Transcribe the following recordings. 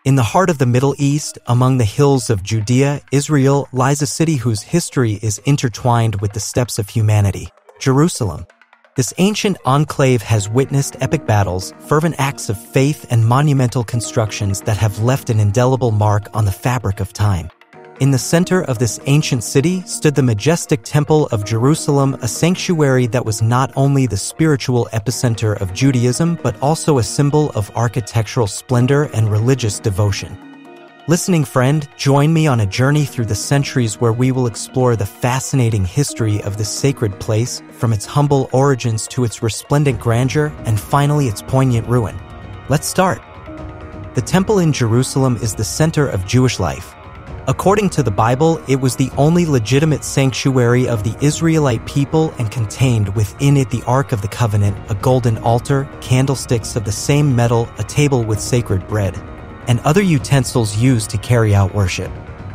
In the heart of the Middle East, among the hills of Judea, Israel, lies a city whose history is intertwined with the steps of humanity, Jerusalem. This ancient enclave has witnessed epic battles, fervent acts of faith, and monumental constructions that have left an indelible mark on the fabric of time. In the center of this ancient city stood the majestic Temple of Jerusalem, a sanctuary that was not only the spiritual epicenter of Judaism, but also a symbol of architectural splendor and religious devotion. Listening friend, join me on a journey through the centuries where we will explore the fascinating history of this sacred place, from its humble origins to its resplendent grandeur, and finally its poignant ruin. Let's start. The Temple in Jerusalem is the center of Jewish life. According to the Bible, it was the only legitimate sanctuary of the Israelite people and contained within it the Ark of the Covenant, a golden altar, candlesticks of the same metal, a table with sacred bread, and other utensils used to carry out worship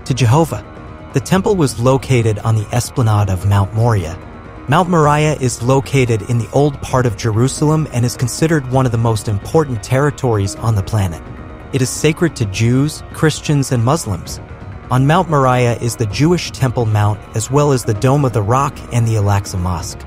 to Jehovah. The temple was located on the esplanade of Mount Moriah. Mount Moriah is located in the old part of Jerusalem and is considered one of the most important territories on the planet. It is sacred to Jews, Christians, and Muslims. On Mount Moriah is the Jewish Temple Mount, as well as the Dome of the Rock and the Al-Aqsa Mosque.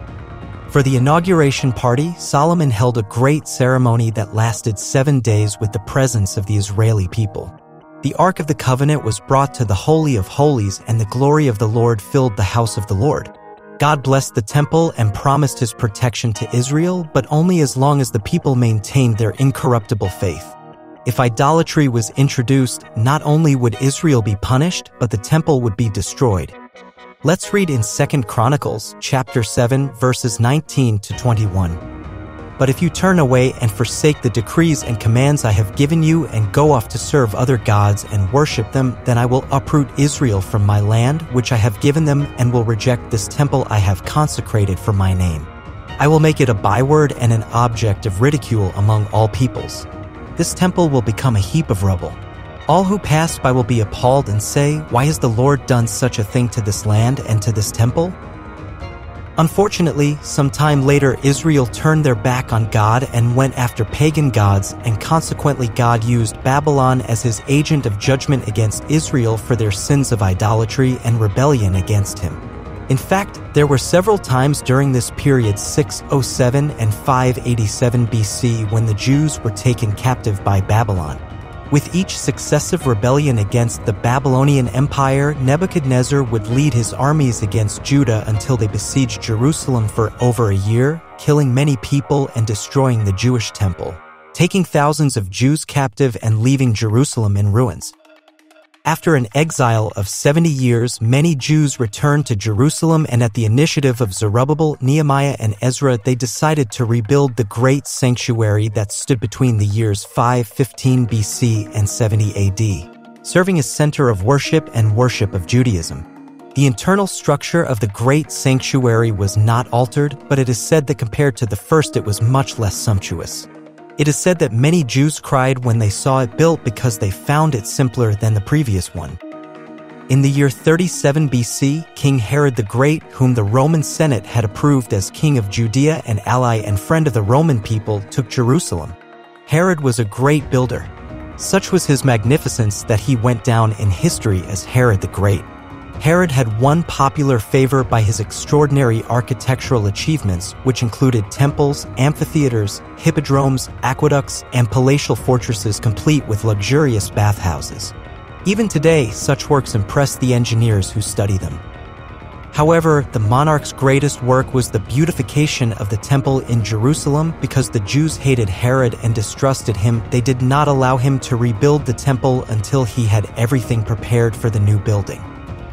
For the inauguration party, Solomon held a great ceremony that lasted 7 days with the presence of the Israeli people. The Ark of the Covenant was brought to the Holy of Holies, and the glory of the Lord filled the house of the Lord. God blessed the temple and promised his protection to Israel, but only as long as the people maintained their incorruptible faith. If idolatry was introduced, not only would Israel be punished, but the temple would be destroyed. Let's read in 2 Chronicles, chapter 7, verses 19 to 21. But if you turn away and forsake the decrees and commands I have given you and go off to serve other gods and worship them, then I will uproot Israel from my land, which I have given them, and will reject this temple I have consecrated for my name. I will make it a byword and an object of ridicule among all peoples. This temple will become a heap of rubble. All who pass by will be appalled and say, "Why has the Lord done such a thing to this land and to this temple?" Unfortunately, some time later, Israel turned their back on God and went after pagan gods, and consequently God used Babylon as his agent of judgment against Israel for their sins of idolatry and rebellion against him. In fact, there were several times during this period 607 and 587 BC when the Jews were taken captive by Babylon. With each successive rebellion against the Babylonian Empire, Nebuchadnezzar would lead his armies against Judah until they besieged Jerusalem for over a year, killing many people and destroying the Jewish temple, taking thousands of Jews captive and leaving Jerusalem in ruins. After an exile of 70 years, many Jews returned to Jerusalem, and at the initiative of Zerubbabel, Nehemiah, and Ezra, they decided to rebuild the great sanctuary that stood between the years 515 BC and 70 AD, serving as center of worship and worship of Judaism. The internal structure of the great sanctuary was not altered, but it is said that compared to the first it was much less sumptuous. It is said that many Jews cried when they saw it built because they found it simpler than the previous one. In the year 37 BC, King Herod the Great, whom the Roman Senate had approved as king of Judea and ally and friend of the Roman people, took Jerusalem. Herod was a great builder. Such was his magnificence that he went down in history as Herod the Great. Herod had won popular favor by his extraordinary architectural achievements, which included temples, amphitheaters, hippodromes, aqueducts, and palatial fortresses complete with luxurious bathhouses. Even today, such works impress the engineers who study them. However, the monarch's greatest work was the beautification of the temple in Jerusalem. Because the Jews hated Herod and distrusted him, they did not allow him to rebuild the temple until he had everything prepared for the new building.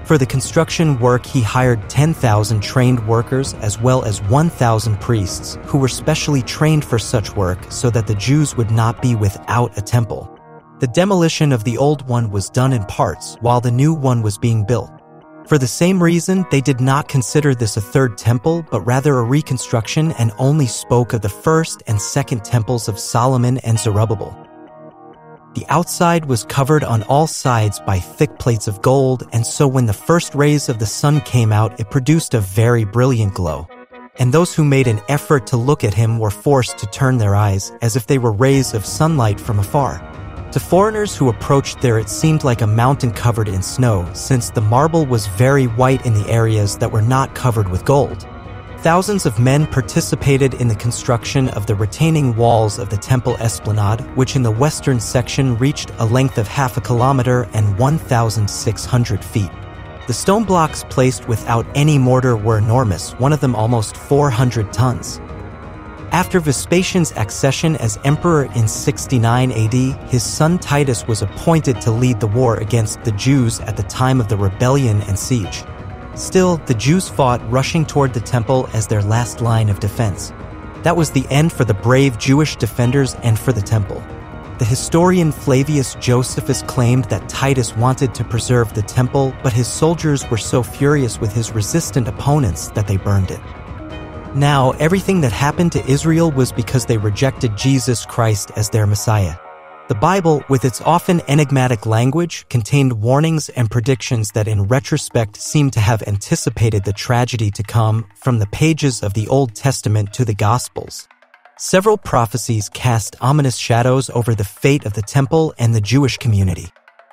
For the construction work, he hired 10,000 trained workers as well as 1,000 priests who were specially trained for such work so that the Jews would not be without a temple. The demolition of the old one was done in parts while the new one was being built. For the same reason, they did not consider this a third temple, but rather a reconstruction, and only spoke of the first and second temples of Solomon and Zerubbabel. The outside was covered on all sides by thick plates of gold, and so when the first rays of the sun came out, it produced a very brilliant glow. And those who made an effort to look at him were forced to turn their eyes, as if they were rays of sunlight from afar. To To foreigners who approached there, it seemed like a mountain covered in snow, since the marble was very white in the areas that were not covered with gold. Thousands of men participated in the construction of the retaining walls of the temple esplanade, which in the western section reached a length of half a kilometer and 1,600 feet. The stone blocks placed without any mortar were enormous, one of them almost 400 tons. After Vespasian's accession as emperor in 69 AD, his son Titus was appointed to lead the war against the Jews at the time of the rebellion and siege. Still, the Jews fought, rushing toward the temple as their last line of defense. That was the end for the brave Jewish defenders and for the temple. The historian Flavius Josephus claimed that Titus wanted to preserve the temple, but his soldiers were so furious with his resistant opponents that they burned it. Now, everything that happened to Israel was because they rejected Jesus Christ as their Messiah. The Bible, with its often enigmatic language, contained warnings and predictions that in retrospect seem to have anticipated the tragedy to come from the pages of the Old Testament to the Gospels. Several prophecies cast ominous shadows over the fate of the temple and the Jewish community.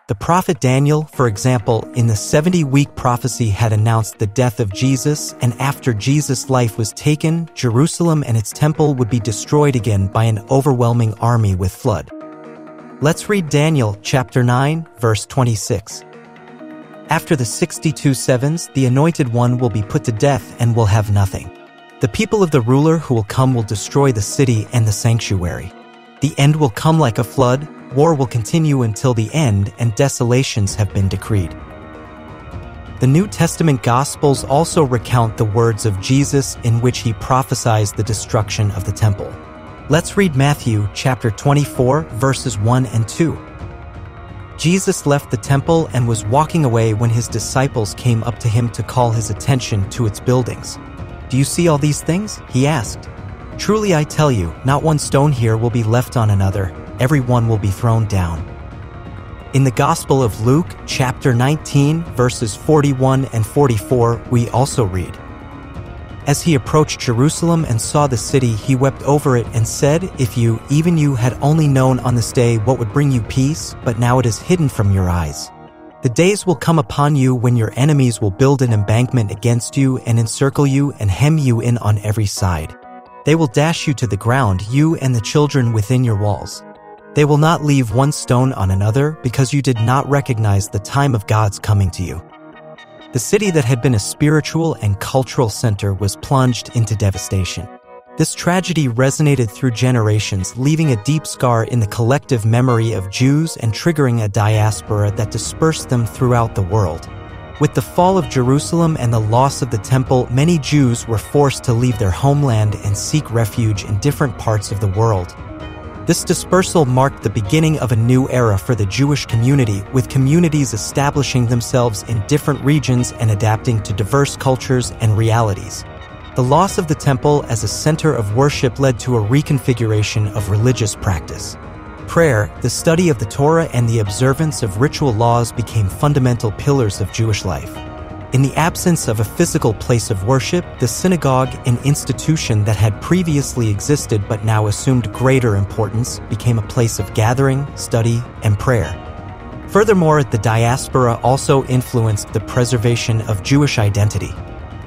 The prophet Daniel, for example, in the 70-week prophecy had announced the death of Jesus, and after Jesus' life was taken, Jerusalem and its temple would be destroyed again by an overwhelming army with flood. Let's read Daniel chapter 9, verse 26. After the 62 sevens, the Anointed One will be put to death and will have nothing. The people of the ruler who will come will destroy the city and the sanctuary. The end will come like a flood, war will continue until the end, and desolations have been decreed. The New Testament Gospels also recount the words of Jesus in which he prophesies the destruction of the temple. Let's read Matthew chapter 24, verses 1 and 2. Jesus left the temple and was walking away when his disciples came up to him to call his attention to its buildings. "Do you see all these things?" he asked. "Truly I tell you, not one stone here will be left on another. Every one will be thrown down." In the Gospel of Luke chapter 19, verses 41 and 44, we also read, "As he approached Jerusalem and saw the city, he wept over it and said, 'If you, even you, had only known on this day what would bring you peace, but now it is hidden from your eyes. The days will come upon you when your enemies will build an embankment against you and encircle you and hem you in on every side. They will dash you to the ground, you and the children within your walls. They will not leave one stone on another because you did not recognize the time of God's coming to you.'" The city that had been a spiritual and cultural center was plunged into devastation. This tragedy resonated through generations, leaving a deep scar in the collective memory of Jews and triggering a diaspora that dispersed them throughout the world. With the fall of Jerusalem and the loss of the temple, many Jews were forced to leave their homeland and seek refuge in different parts of the world. This dispersal marked the beginning of a new era for the Jewish community, with communities establishing themselves in different regions and adapting to diverse cultures and realities. The loss of the temple as a center of worship led to a reconfiguration of religious practice. Prayer, the study of the Torah, and the observance of ritual laws became fundamental pillars of Jewish life. In the absence of a physical place of worship, the synagogue, an institution that had previously existed but now assumed greater importance, became a place of gathering, study, and prayer. Furthermore, the diaspora also influenced the preservation of Jewish identity.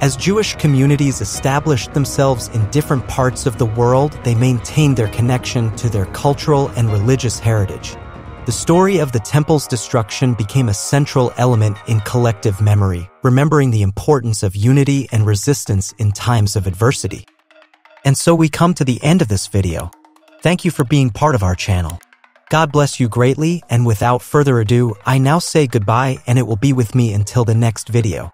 As Jewish communities established themselves in different parts of the world, they maintained their connection to their cultural and religious heritage. The story of the temple's destruction became a central element in collective memory, remembering the importance of unity and resistance in times of adversity. And so we come to the end of this video. Thank you for being part of our channel. God bless you greatly, and without further ado, I now say goodbye, and it will be with me until the next video.